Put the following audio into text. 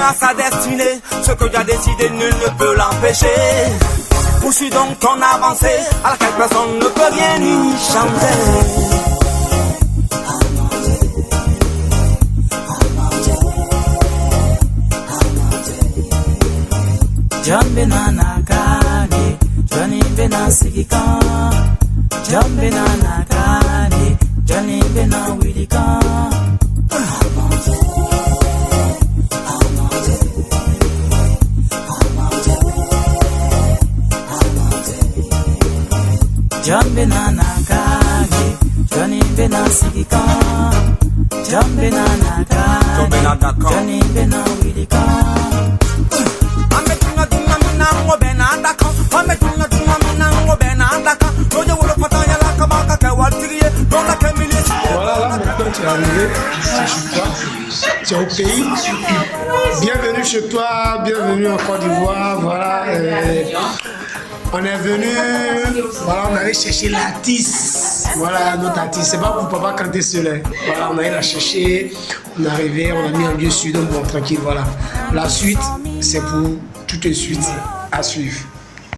à sa destinée. Ce que tu as décidé, nul ne peut l'empêcher. Poursuis donc ton avancée, à laquelle personne ne peut rien y changer. John Benana Kani, Johnny Bena Sigika, John Benana Kani, Johnny Bena Willika. John Benana Kani, Johnny Bena Sigika, John Benana Kani, Johnny Bena Willika. Voilà, là maintenant tu es arrivé, c'est chez toi, tu es au pays. Bienvenue chez toi, bienvenue en Côte d'Ivoire. Voilà, on est venu, voilà, on allait chercher l'artiste. Voilà, notre artiste. C'est pas pour papa canter seul. Voilà, on allait la chercher, on est arrivé, on a mis un lieu sûr, donc bon, tranquille, voilà. La suite, c'est pour tout de suite à suivre.